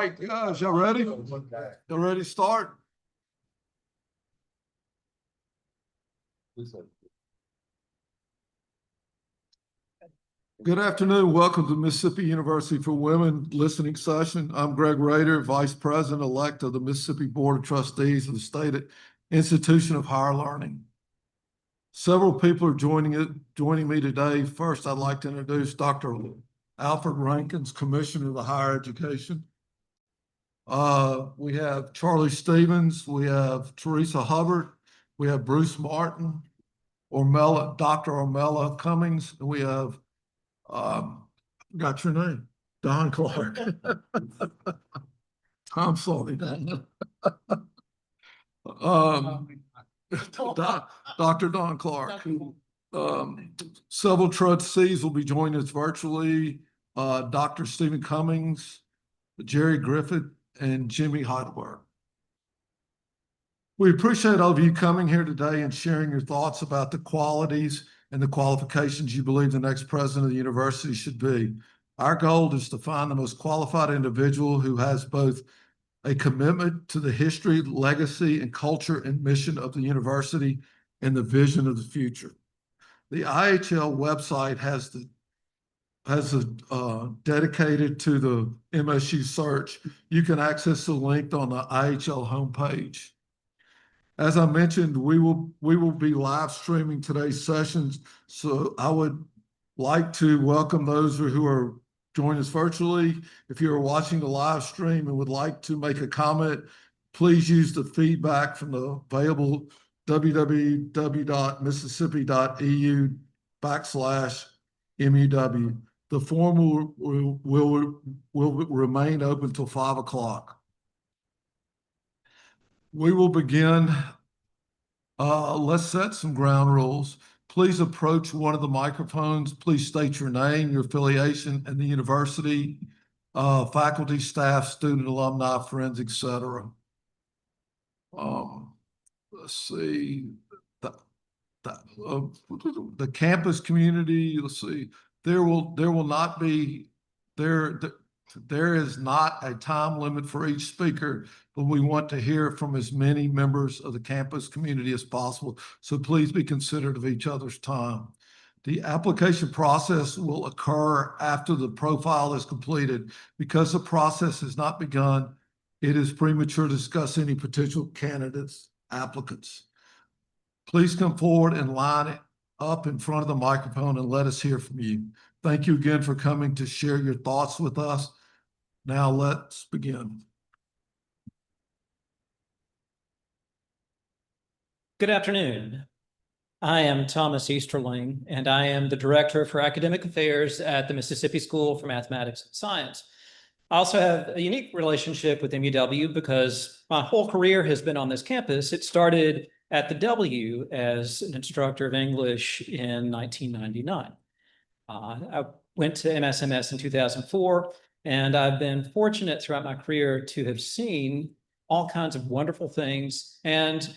right, guys, y'all ready? Y'all ready to start? Good afternoon. Welcome to Mississippi University for Women listening session. I'm Greg Rader, Vice President-elect of the Mississippi Board of Trustees of the State Institution of Higher Learning. Several people are joining me today. First, I'd like to introduce Dr. Alfred Rankins, Commissioner of Higher Education. We have Charlie Stevens, we have Teresa Hubbard, we have Bruce Martin, Dr. Ormella Cummings, and we have, got your name, Don Clark. I'm sorry, Don. Dr. Don Clark. Several trustees will be joining us virtually. Dr. Stephen Cummings, Jerry Griffith, and Jimmy Heidelberg. We appreciate all of you coming here today and sharing your thoughts about the qualities and the qualifications you believe the next president of the university should be. Our goal is to find the most qualified individual who has both a commitment to the history, legacy, and culture and mission of the university and the vision of the future. The IHL website has dedicated to the MSU search. You can access the link on the IHL homepage. As I mentioned, we will be live streaming today's sessions. So I would like to welcome those who are joining us virtually. If you are watching the live stream and would like to make a comment, please use the feedback from the available www.mississippi.edu/MUW. The form will remain open until 5 o'clock. We will begin. Let's set some ground rules. Please approach one of the microphones. Please state your name, your affiliation, and the university, faculty, staff, student, alumni, friends, etc. Let's see. The campus community, let's see. There is not a time limit for each speaker, but we want to hear from as many members of the campus community as possible. So please be considerate of each other's time. The application process will occur after the profile is completed. Because the process has not begun, it is premature to discuss any potential applicants. Please come forward and line up in front of the microphone and let us hear from you. Thank you again for coming to share your thoughts with us. Now let's begin. Good afternoon. I am Thomas Easterling, and I am the Director for Academic Affairs at the Mississippi School for Mathematics and Science. I also have a unique relationship with MUW because my whole career has been on this campus. It started at the W as an instructor of English in 1999. I went to MSMS in 2004, and I've been fortunate throughout my career to have seen all kinds of wonderful things and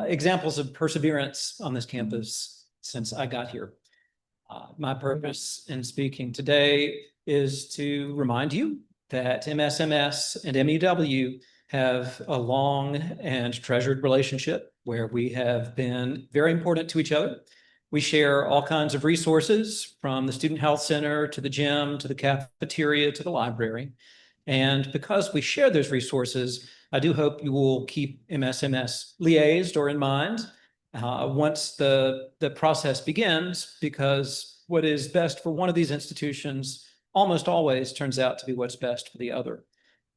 examples of perseverance on this campus since I got here. My purpose in speaking today is to remind you that MSMS and MUW have a long and treasured relationship where we have been very important to each other. We share all kinds of resources from the Student Health Center to the gym, to the cafeteria, to the library. And because we share those resources, I do hope you will keep MSMS liaised or in mind once the process begins, because what is best for one of these institutions almost always turns out to be what's best for the other.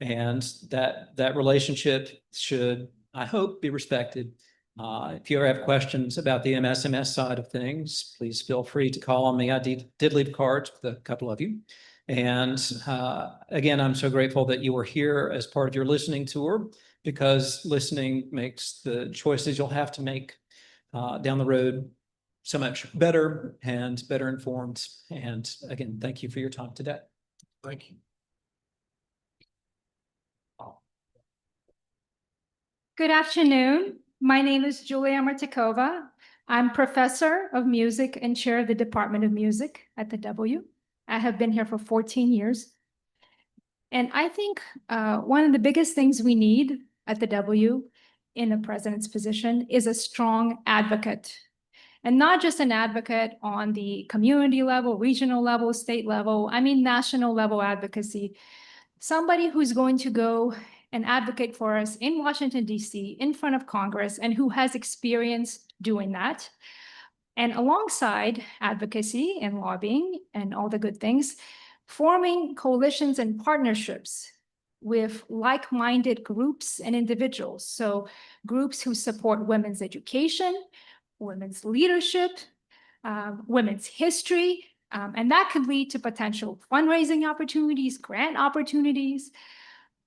And that relationship should, I hope, be respected. If you ever have questions about the MSMS side of things, please feel free to call on me. I did leave cards with a couple of you. And again, I'm so grateful that you were here as part of your listening tour, because listening makes the choices you'll have to make down the road so much better and better informed. And again, thank you for your time today. Thank you. Good afternoon. My name is Julia Martikova. I'm professor of music and chair of the Department of Music at the W. I have been here for 14 years. And I think one of the biggest things we need at the W in the president's position is a strong advocate. And not just an advocate on the community level, regional level, state level, I mean national level advocacy. Somebody who's going to go and advocate for us in Washington, D.C., in front of Congress, and who has experience doing that. And alongside advocacy and lobbying and all the good things, forming coalitions and partnerships with like-minded groups and individuals. So groups who support women's education, women's leadership, women's history, and that could lead to potential fundraising opportunities, grant opportunities,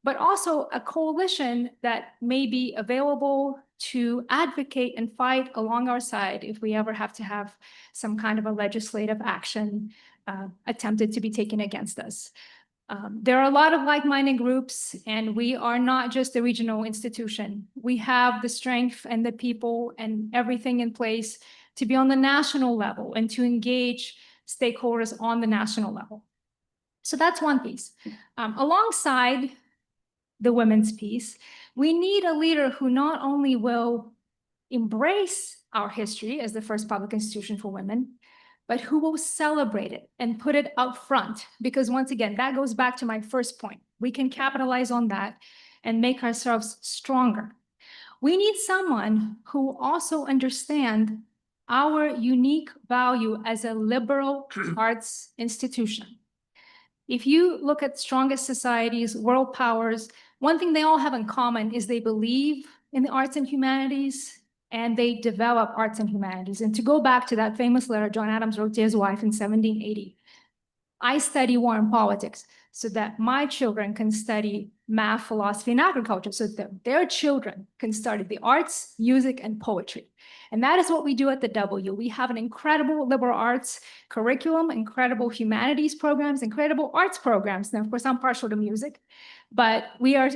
but also a coalition that may be available to advocate and fight along our side if we ever have to have some kind of a legislative action attempted to be taken against us. There are a lot of like-minded groups, and we are not just a regional institution. We have the strength and the people and everything in place to be on the national level and to engage stakeholders on the national level. So that's one piece. Alongside the women's piece, we need a leader who not only will embrace our history as the first public institution for women, but who will celebrate it and put it up front. Because once again, that goes back to my first point. We can capitalize on that and make ourselves stronger. We need someone who also understands our unique value as a liberal arts institution. If you look at strongest societies, world powers, one thing they all have in common is they believe in the arts and humanities, and they develop arts and humanities. And to go back to that famous letter John Adams wrote to his wife in 1780, I study war and politics so that my children can study math, philosophy, and agriculture, so that their children can study the arts, music, and poetry. And that is what we do at the W. We have an incredible liberal arts curriculum, incredible humanities programs, incredible arts programs. Now, of course, I'm partial to music, but we are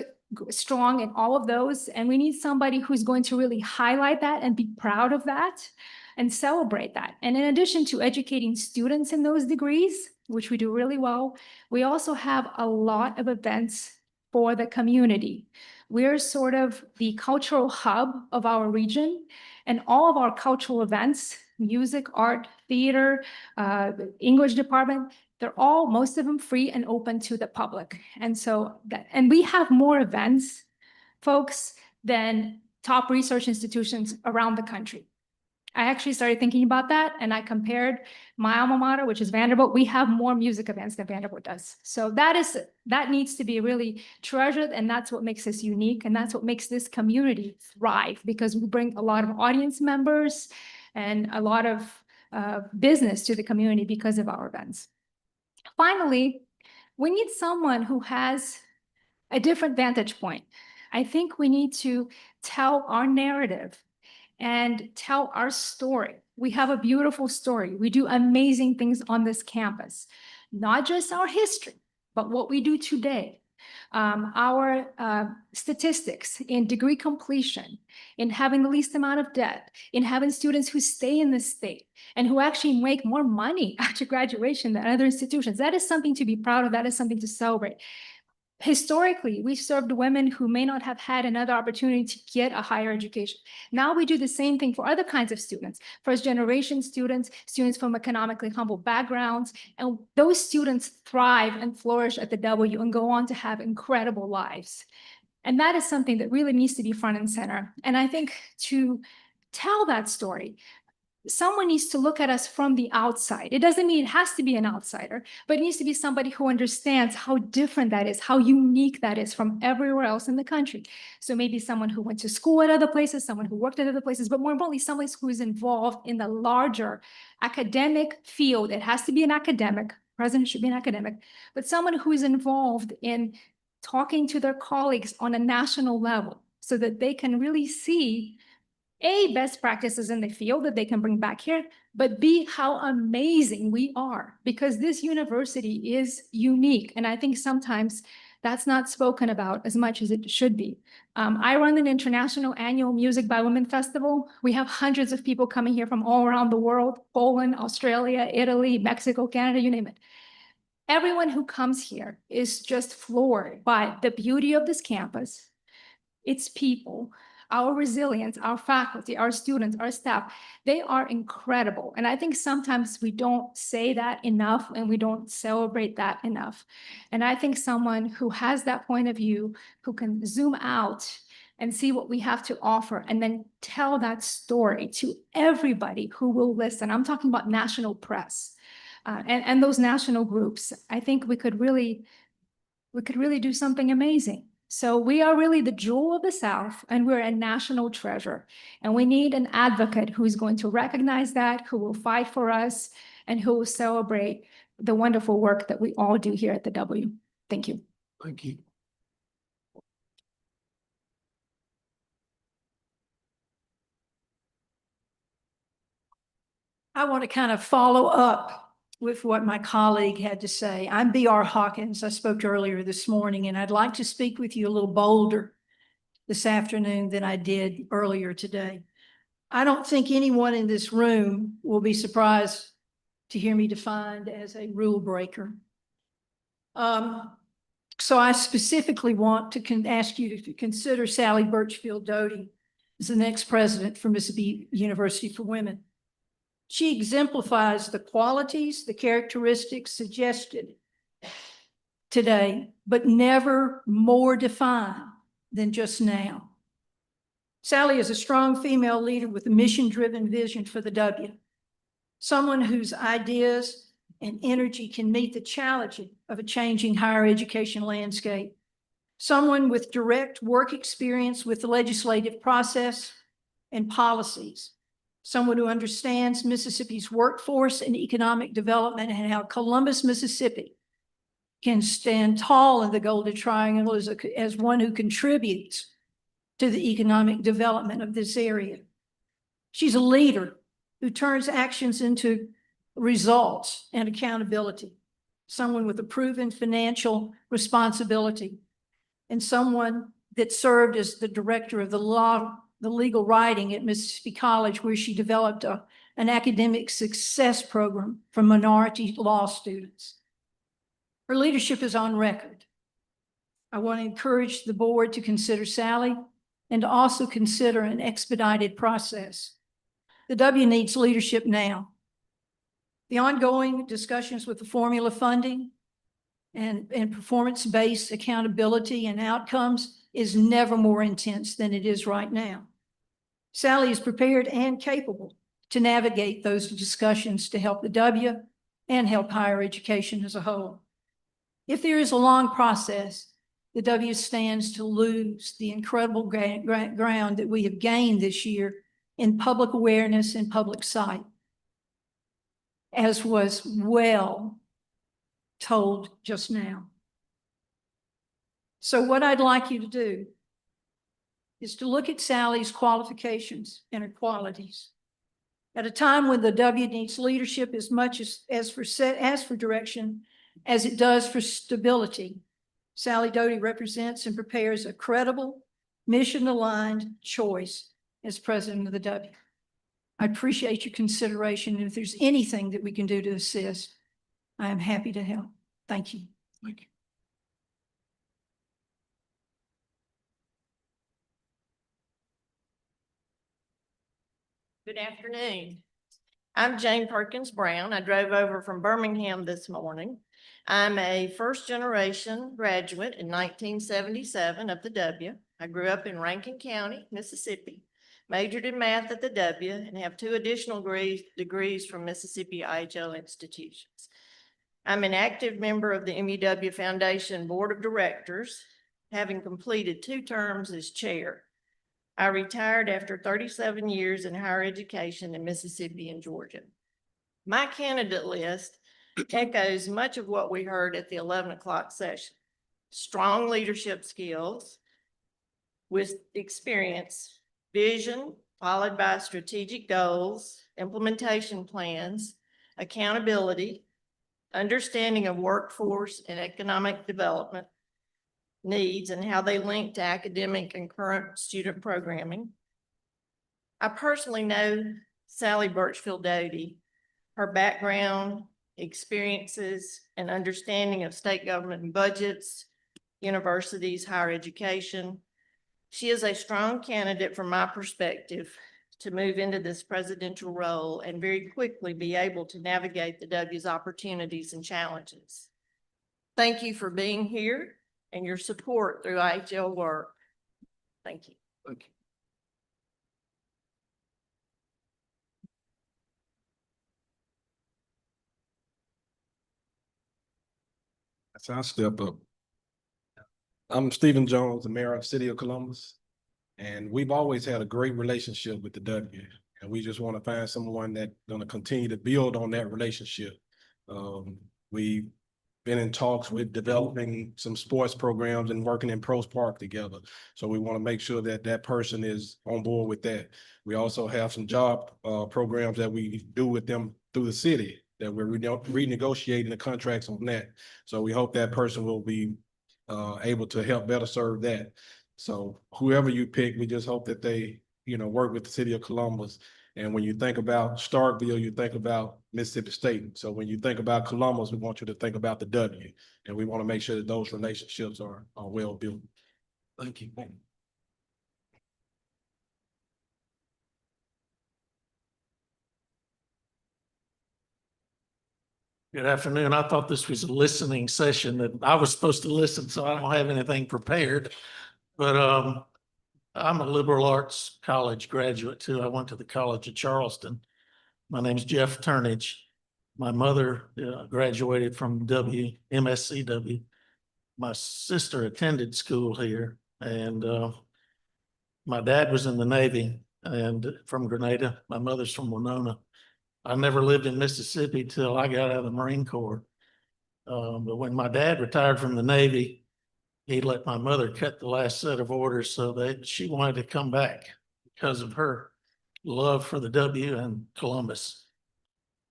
strong in all of those. And we need somebody who's going to really highlight that and be proud of that and celebrate that. And in addition to educating students in those degrees, which we do really well, we also have a lot of events for the community. We're sort of the cultural hub of our region, and all of our cultural events, music, art, theater, English department, they're all, most of them free and open to the public. And so and we have more events, folks, than top research institutions around the country. I actually started thinking about that, and I compared my alma mater, which is Vanderbilt. We have more music events than Vanderbilt does. So that needs to be really treasured, and that's what makes us unique, and that's what makes this community thrive, because we bring a lot of audience members and a lot of business to the community because of our events. Finally, we need someone who has a different vantage point. I think we need to tell our narrative and tell our story. We have a beautiful story. We do amazing things on this campus, not just our history, but what we do today. Our statistics in degree completion, in having the least amount of debt, in having students who stay in the state and who actually make more money after graduation than other institutions. That is something to be proud of. That is something to celebrate. Historically, we served women who may not have had another opportunity to get a higher education. Now we do the same thing for other kinds of students, first-generation students, students from economically humble backgrounds, and those students thrive and flourish at the W and go on to have incredible lives. And that is something that really needs to be front and center. And I think to tell that story, someone needs to look at us from the outside. It doesn't mean it has to be an outsider, but it needs to be somebody who understands how different that is, how unique that is from everywhere else in the country. So maybe someone who went to school at other places, someone who worked at other places, but more importantly, somebody who is involved in the larger academic field. It has to be an academic, president should be an academic, but someone who is involved in talking to their colleagues on a national level so that they can really see best practices in the field that they can bring back here, but B, how amazing we are, because this university is unique. And I think sometimes that's not spoken about as much as it should be. I run an international annual Music by Women festival. We have hundreds of people coming here from all around the world, Poland, Australia, Italy, Mexico, Canada, you name it. Everyone who comes here is just floored by the beauty of this campus, its people, our resilience, our faculty, our students, our staff. They are incredible. And I think sometimes we don't say that enough and we don't celebrate that enough. And I think someone who has that point of view, who can zoom out and see what we have to offer and then tell that story to everybody who will listen. I'm talking about national press and those national groups. I think we could really do something amazing. So we are really the jewel of the South, and we're a national treasure. And we need an advocate who is going to recognize that, who will fight for us, and who will celebrate the wonderful work that we all do here at the W. Thank you. Thank you. I want to kind of follow up with what my colleague had to say. I'm B.R. Hawkins. I spoke earlier this morning, and I'd like to speak with you a little bolder this afternoon than I did earlier today. I don't think anyone in this room will be surprised to hear me defined as a rule breaker. So I specifically want to ask you to consider Sally Birchfield Doty as the next president for Mississippi University for Women. She exemplifies the qualities, the characteristics suggested today, but never more defined than just now. Sally is a strong female leader with a mission-driven vision for the W, someone whose ideas and energy can meet the challenge of a changing higher education landscape, someone with direct work experience with the legislative process and policies, someone who understands Mississippi's workforce and economic development and how Columbus, Mississippi can stand tall in the Golden Triangle as one who contributes to the economic development of this area. She's a leader who turns actions into results and accountability, someone with a proven financial responsibility, and someone that served as the director of the legal writing at Mississippi College, where she developed an academic success program for minority law students. Her leadership is on record. I want to encourage the board to consider Sally and to also consider an expedited process. The W needs leadership now. The ongoing discussions with the formula funding and performance-based accountability and outcomes is never more intense than it is right now. Sally is prepared and capable to navigate those discussions to help the W and help higher education as a whole. If there is a long process, the W stands to lose the incredible ground that we have gained this year in public awareness and public sight, as was well told just now. So what I'd like you to do is to look at Sally's qualifications and her qualities. At a time when the W needs leadership as much as for direction as it does for stability, Sally Doty represents and prepares a credible, mission-aligned choice as president of the W. I appreciate your consideration, and if there's anything that we can do to assist, I am happy to help. Thank you. Thank you. Good afternoon. I'm Jane Perkins Brown. I drove over from Birmingham this morning. I'm a first-generation graduate in 1977 of the W. I grew up in Rankin County, Mississippi, majored in math at the W, and have 2 additional degrees from Mississippi IHL institutions. I'm an active member of the MUW Foundation Board of Directors, having completed 2 terms as chair. I retired after 37 years in higher education in Mississippi and Georgia. My candidate list echoes much of what we heard at the 11 o'clock session. Strong leadership skills with experience, vision, followed by strategic goals, implementation plans, accountability, understanding of workforce and economic development needs and how they link to academic and current student programming. I personally know Sally Birchfield Doty. Her background experiences, and understanding of state government and budgets, universities, higher education. She is a strong candidate from my perspective to move into this presidential role and very quickly be able to navigate the W's opportunities and challenges. Thank you for being here and your support through IHL work. Thank you. Thank you. So I'll step up. I'm Stephen Jones, the mayor of the city of Columbus. And we've always had a great relationship with the W. And we just want to find someone that's going to continue to build on that relationship. We've been in talks with developing some sports programs and working in Pros Park together. So we want to make sure that that person is on board with that. We also have some job programs that we do with them through the city that we're renegotiating the contracts on that. So we hope that person will be able to help better serve that. So whoever you pick, we just hope that they, work with the city of Columbus. And when you think about Starkville, you think about Mississippi State. So when you think about Columbus, we want you to think about the W. And we want to make sure that those relationships are well built. Thank you. Good afternoon. I thought this was a listening session that I was supposed to listen, so I don't have anything prepared. But I'm a liberal arts college graduate too. I went to the College of Charleston. My name's Jeff Turnage. My mother graduated from MSCW. My sister attended school here, and my dad was in the Navy and from Grenada. My mother's from Winona. I never lived in Mississippi till I got out of the Marine Corps. But when my dad retired from the Navy, he let my mother cut the last set of orders so that she wanted to come back because of her love for the W and Columbus.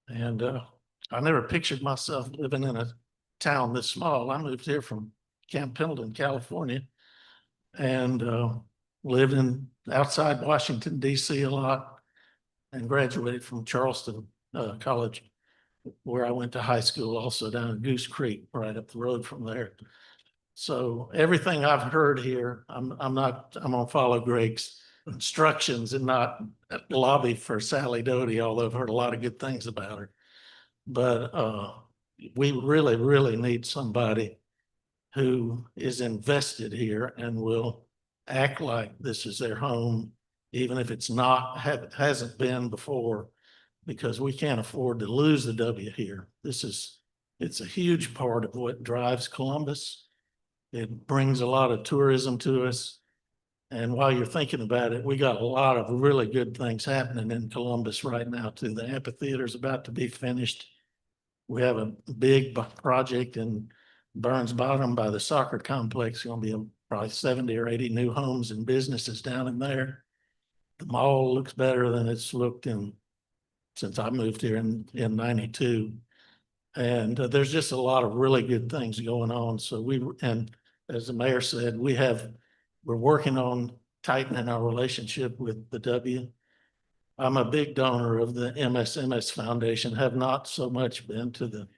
And I never pictured myself living in a town this small. I moved here from Camp Pendleton, California, and lived outside Washington, D.C. a lot, and graduated from Charleston College, where I went to high school, also down in Goose Creek, right up the road from there. So everything I've heard here, I'm gonna follow Greg's instructions and not lobby for Sally Doty, although I've heard a lot of good things about her. But we really, really need somebody who is invested here and will act like this is their home, even if it's not, hasn't been before, because we can't afford to lose the W here. It's a huge part of what drives Columbus. It brings a lot of tourism to us. And while you're thinking about it, we got a lot of really good things happening in Columbus right now too. The amphitheater's about to be finished. We have a big project in Burns Bottom by the soccer complex. Going to be probably 70 or 80 new homes and businesses down in there. The mall looks better than it's looked since I moved here in 92. And there's just a lot of really good things going on. So and as the mayor said, we're working on tightening our relationship with the W. I'm a big donor of the MSMS Foundation, have not so much been to the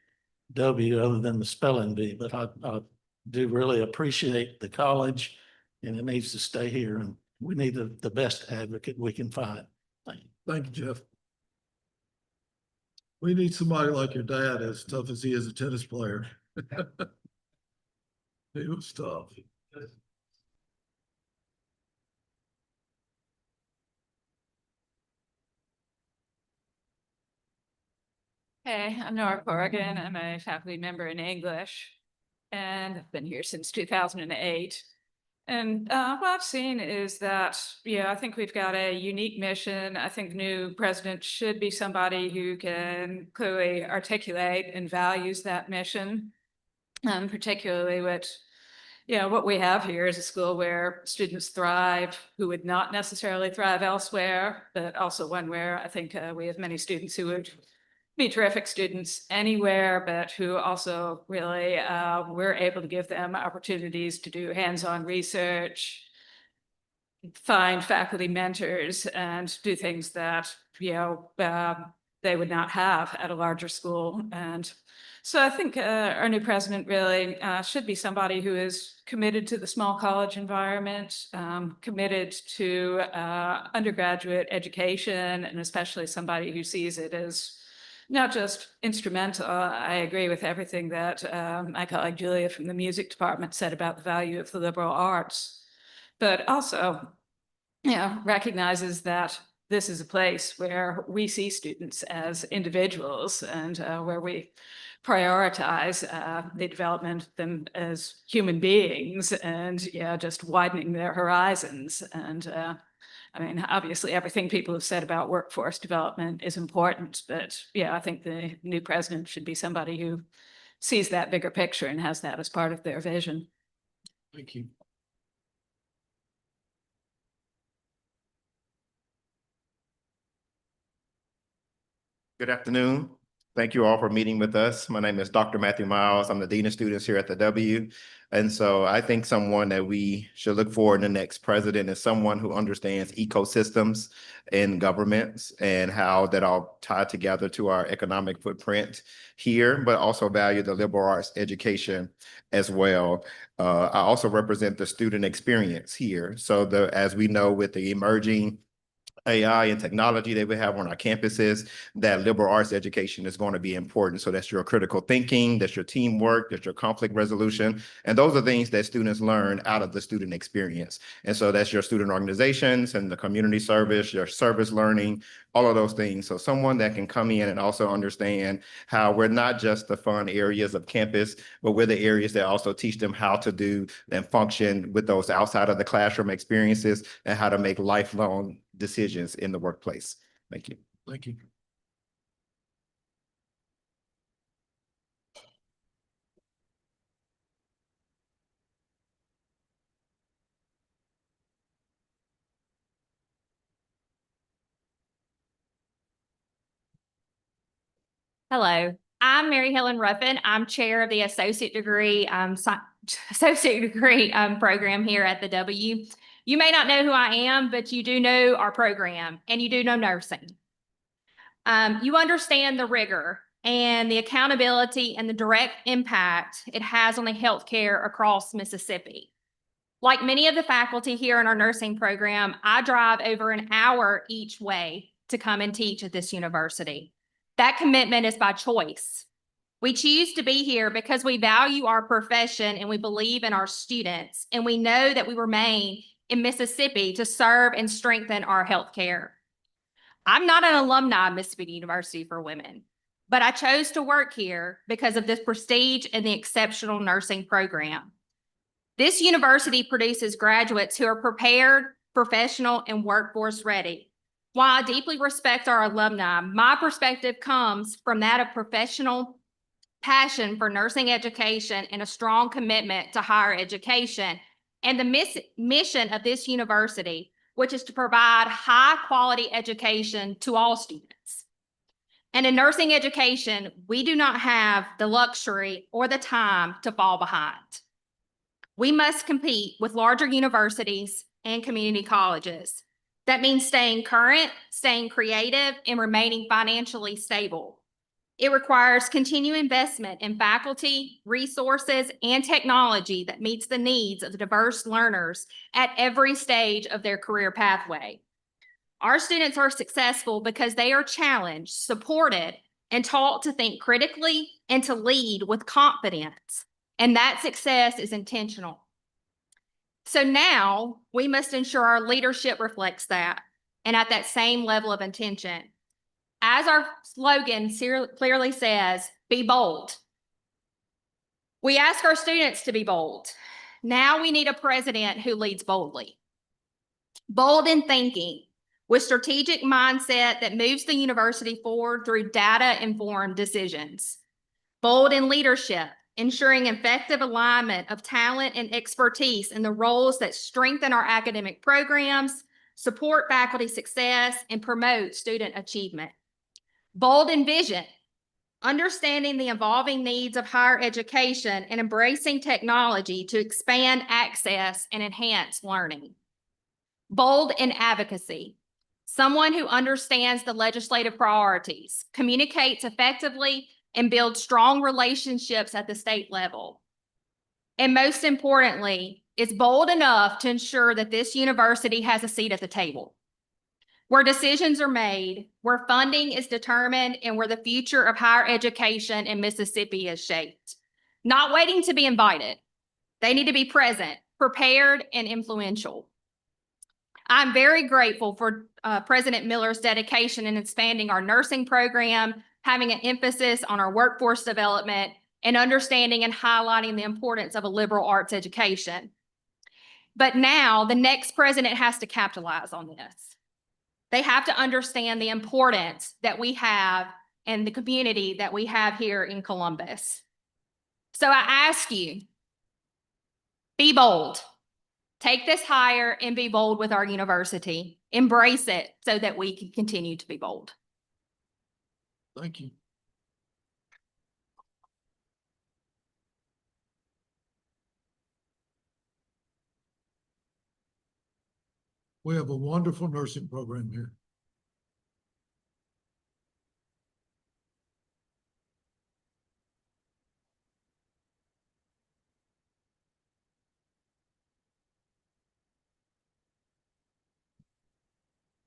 W other than the spelling bee, but I do really appreciate the college, and it needs to stay here, and we need the best advocate we can find. Thank you. Thank you, Jeff. We need somebody like your dad, as tough as he is a tennis player. He was tough. Hey, I'm Nora Corrigan. I'm a faculty member in English, and I've been here since 2008. And what I've seen is that, I think we've got a unique mission. I think the new president should be somebody who can clearly articulate and values that mission, particularly what we have here is a school where students thrive who would not necessarily thrive elsewhere, but also one where I think we have many students who would be terrific students anywhere, but who also really we're able to give them opportunities to do hands-on research, find faculty mentors, and do things that they would not have at a larger school. And so I think our new president really should be somebody who is committed to the small college environment, committed to undergraduate education, and especially somebody who sees it as not just instrumental. I agree with everything that my colleague Julia from the music department said about the value of the liberal arts, but also, recognizes that this is a place where we see students as individuals and where we prioritize the development of them as human beings and just widening their horizons. And I mean, obviously, everything people have said about workforce development is important, but I think the new president should be somebody who sees that bigger picture and has that as part of their vision. Thank you. Good afternoon. Thank you all for meeting with us. My name is Dr. Matthew Miles. I'm the Dean of Students here at the W. And so I think someone that we should look for in the next president is someone who understands ecosystems in governments and how that all tie together to our economic footprint here, but also value the liberal arts education as well. I also represent the student experience here. So as we know, with the emerging AI and technology that we have on our campuses, that liberal arts education is going to be important. So that's your critical thinking, that's your teamwork, that's your conflict resolution. And those are things that students learn out of the student experience. And so that's your student organizations and the community service, your service learning, all of those things. So someone that can come in and also understand how we're not just the fun areas of campus, but we're the areas that also teach them how to do and function with those outside of the classroom experiences and how to make lifelong decisions in the workplace. Thank you. Thank you. Hello, I'm Mary Helen Ruffin. I'm chair of the associate degree program here at the W. You may not know who I am, but you do know our program and you do know nursing. You understand the rigor and the accountability and the direct impact it has on the healthcare across Mississippi. Like many of the faculty here in our nursing program, I drive over an hour each way to come and teach at this university. That commitment is by choice. We choose to be here because we value our profession and we believe in our students, and we know that we remain in Mississippi to serve and strengthen our healthcare. I'm not an alumni of Mississippi University for Women, but I chose to work here because of this prestige and the exceptional nursing program. This university produces graduates who are prepared, professional, and workforce ready. While I deeply respect our alumni, my perspective comes from that of professional passion for nursing education and a strong commitment to higher education and the mission of this university, which is to provide high-quality education to all students. And in nursing education, we do not have the luxury or the time to fall behind. We must compete with larger universities and community colleges. That means staying current, staying creative, and remaining financially stable. It requires continued investment in faculty, resources, and technology that meets the needs of the diverse learners at every stage of their career pathway. Our students are successful because they are challenged, supported, and taught to think critically and to lead with confidence. And that success is intentional. So now we must ensure our leadership reflects that and at that same level of intention. As our slogan clearly says, be bold. We ask our students to be bold. Now we need a president who leads boldly. Bold in thinking, with strategic mindset that moves the university forward through data-informed decisions. Bold in leadership, ensuring effective alignment of talent and expertise in the roles that strengthen our academic programs, support faculty success, and promote student achievement. Bold in vision, understanding the evolving needs of higher education and embracing technology to expand access and enhance learning. Bold in advocacy, someone who understands the legislative priorities, communicates effectively, and builds strong relationships at the state level. And most importantly, is bold enough to ensure that this university has a seat at the table, where decisions are made, where funding is determined, and where the future of higher education in Mississippi is shaped. Not waiting to be invited. They need to be present, prepared, and influential. I'm very grateful for President Miller's dedication in expanding our nursing program, having an emphasis on our workforce development, and understanding and highlighting the importance of a liberal arts education. But now the next president has to capitalize on this. They have to understand the importance that we have and the community that we have here in Columbus. So I ask you, be bold. Take this higher and be bold with our university. Embrace it so that we can continue to be bold. Thank you. We have a wonderful nursing program here.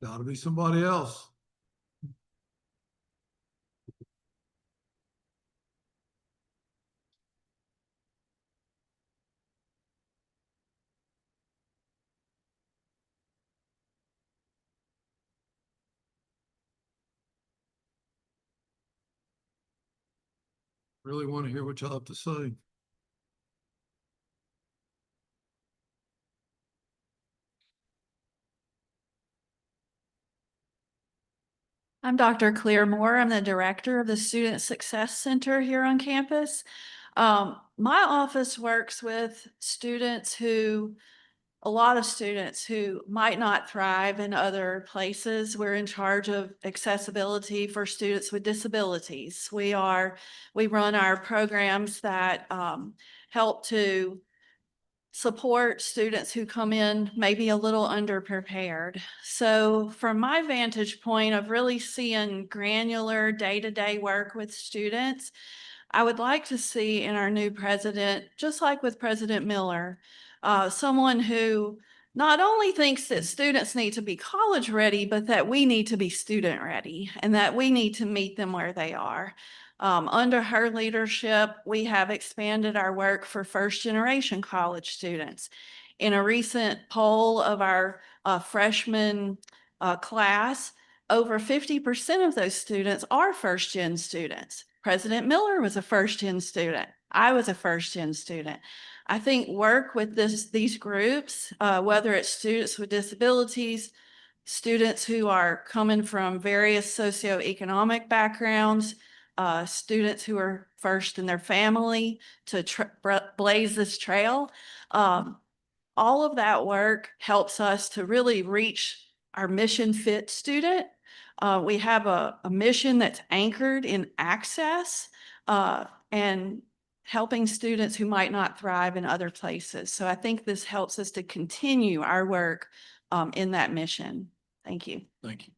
Gotta be somebody else. Really want to hear what y'all have to say. I'm Dr. Claire Moore. I'm the director of the Student Success Center here on campus. My office works with a lot of students who might not thrive in other places. We're in charge of accessibility for students with disabilities. We run our programs that help to support students who come in maybe a little underprepared. So from my vantage point of really seeing granular day-to-day work with students, I would like to see in our new president, just like with President Miller, someone who not only thinks that students need to be college ready, but that we need to be student ready and that we need to meet them where they are. Under her leadership, we have expanded our work for first-generation college students. In a recent poll of our freshman class, over 50% of those students are first-gen students. President Miller was a first-gen student. I was a first-gen student. I think work with these groups, whether it's students with disabilities, students who are coming from various socioeconomic backgrounds, students who are first in their family to blaze this trail. All of that work helps us to really reach our mission fit student. We have a mission that's anchored in access and helping students who might not thrive in other places. So I think this helps us to continue our work in that mission. Thank you. Thank you.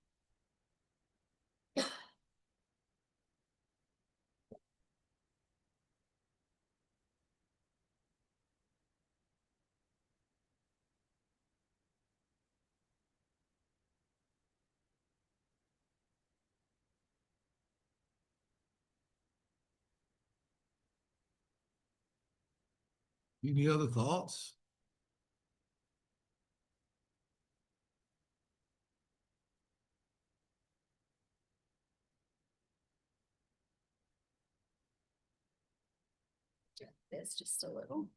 Any other thoughts? This just a little.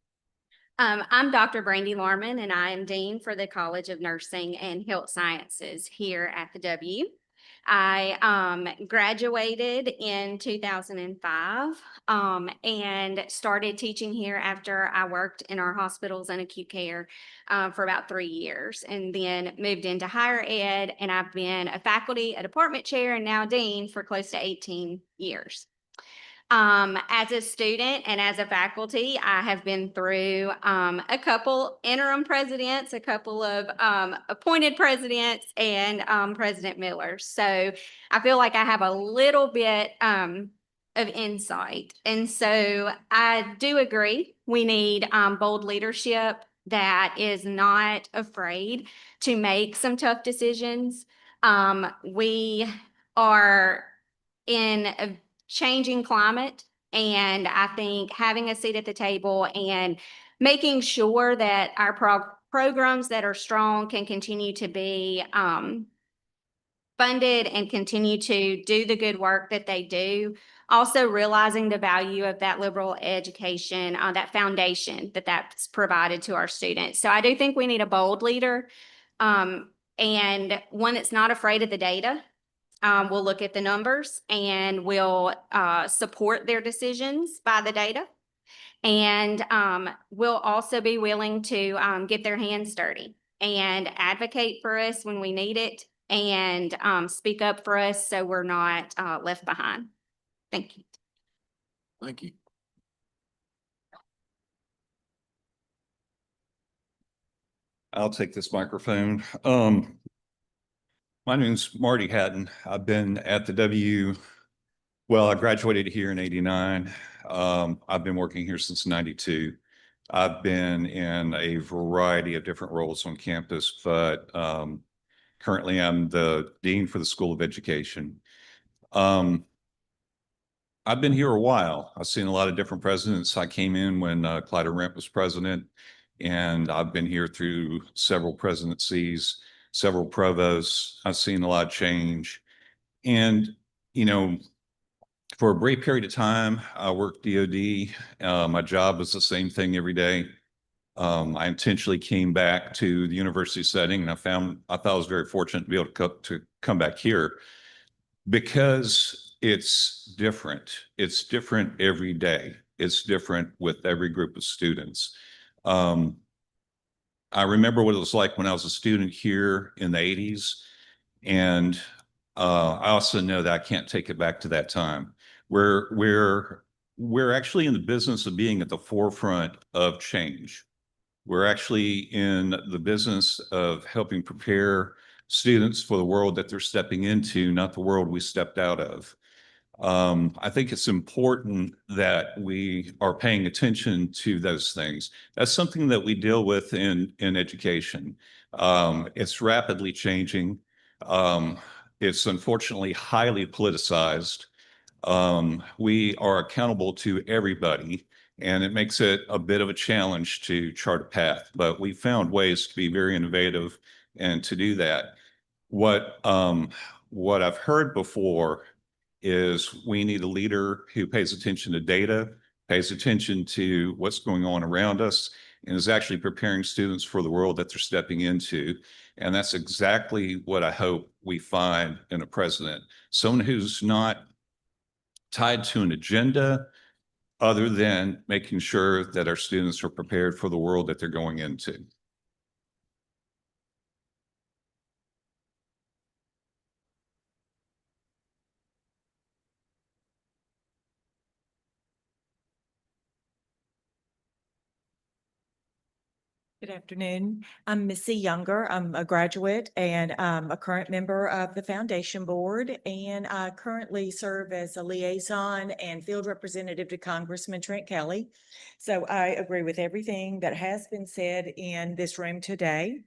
I'm Dr. Brandy Larman, and I am Dean for the College of Nursing and Health Sciences here at the W. I graduated in 2005 and started teaching here after I worked in our hospitals and acute care for about 3 years, and then moved into higher ed, and I've been a faculty, a department chair, and now dean for close to 18 years. As a student and as a faculty, I have been through a couple interim presidents, a couple of appointed presidents, and President Miller. So I feel like I have a little bit of insight. And so I do agree we need bold leadership that is not afraid to make some tough decisions. We are in a changing climate, and I think having a seat at the table and making sure that our programs that are strong can continue to be funded and continue to do the good work that they do. Also realizing the value of that liberal education, that foundation that's provided to our students. So I do think we need a bold leader, and one that's not afraid of the data. We'll look at the numbers and we'll support their decisions by the data. And we'll also be willing to get their hands dirty and advocate for us when we need it, and speak up for us so we're not left behind. Thank you. Thank you. I'll take this microphone. My name is Marty Hatton. I've been at the W. Well, I graduated here in '89. I've been working here since '92. I've been in a variety of different roles on campus, but currently I'm the Dean for the School of Education. I've been here a while. I've seen a lot of different presidents. I came in when Clyde Rent was president, and I've been here through several presidencies, several provosts. I've seen a lot of change. And, you know, for a brief period of time, I worked DOD. My job was the same thing every day. I intentionally came back to the university setting, and I thought I was very fortunate to be able to come back here because it's different. It's different every day. It's different with every group of students. I remember what it was like when I was a student here in the '80s. And I also know that I can't take it back to that time. We're actually in the business of being at the forefront of change. We're actually in the business of helping prepare students for the world that they're stepping into, not the world we stepped out of. I think it's important that we are paying attention to those things. That's something that we deal with in education. It's rapidly changing. It's unfortunately highly politicized. We are accountable to everybody, and it makes it a bit of a challenge to chart a path, but we found ways to be very innovative and to do that. What I've heard before is we need a leader who pays attention to data, pays attention to what's going on around us, and is actually preparing students for the world that they're stepping into. And that's exactly what I hope we find in a president. Someone who's not tied to an agenda other than making sure that our students are prepared for the world that they're going into. Good afternoon. I'm Missy Younger. I'm a graduate and a current member of the Foundation Board, and I currently serve as a liaison and field representative to Congressman Trent Kelly. So I agree with everything that has been said in this room today.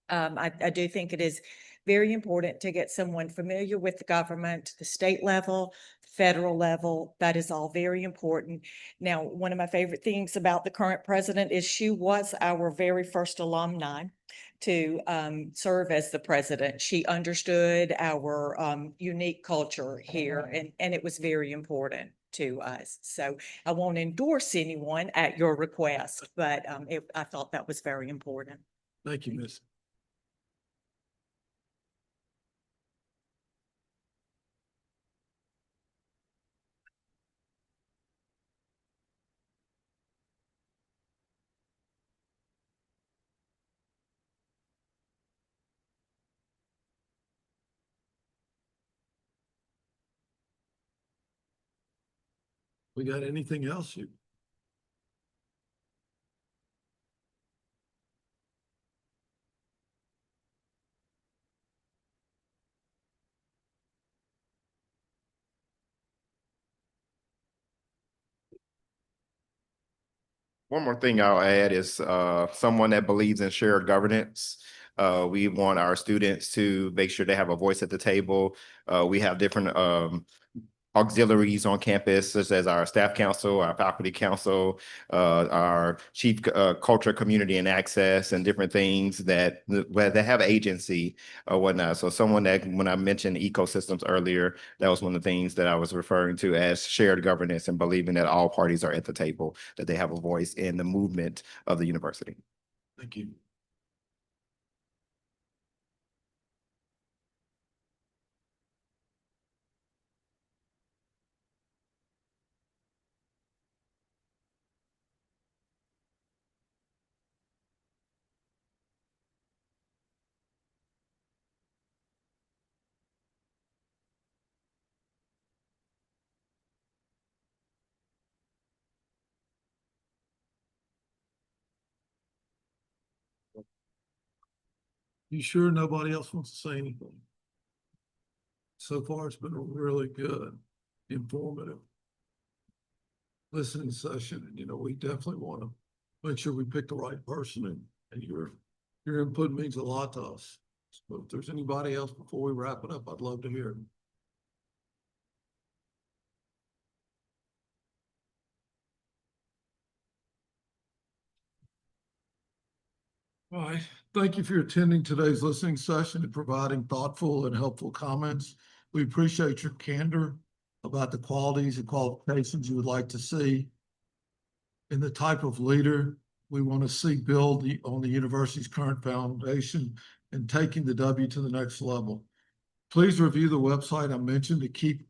I do think it is very important to get someone familiar with the government, the state level, federal level. That is all very important. Now, one of my favorite things about the current president is she was our very first alumni to serve as the president. She understood our unique culture here, and it was very important to us. So I won't endorse anyone at your request, but I thought that was very important. Thank you, Miss. We got anything else? One more thing I'll add is someone that believes in shared governance. We want our students to make sure they have a voice at the table. We have different auxiliaries on campus, such as our staff council, our faculty council, our chief culture, community and access, and different things that have agency or whatnot. So someone that, when I mentioned ecosystems earlier, that was one of the things that I was referring to as shared governance and believing that all parties are at the table, that they have a voice in the movement of the university. Thank you. You sure nobody else wants to say anything? So far, it's been a really good, informative listening session. And, we definitely want to make sure we pick the right person, and your input means a lot to us. So if there's anybody else before we wrap it up, I'd love to hear it. All right. Thank you for attending today's listening session and providing thoughtful and helpful comments. We appreciate your candor about the qualities and qualifications you would like to see and the type of leader we want to see build on the university's current foundation and taking the W to the next level. Please review the website I mentioned to keep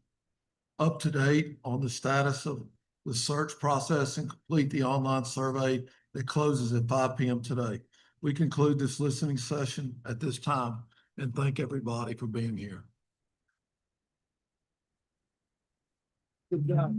up to date on the status of the search process and complete the online survey that closes at 5 p.m. today. We conclude this listening session at this time and thank everybody for being here. Good job.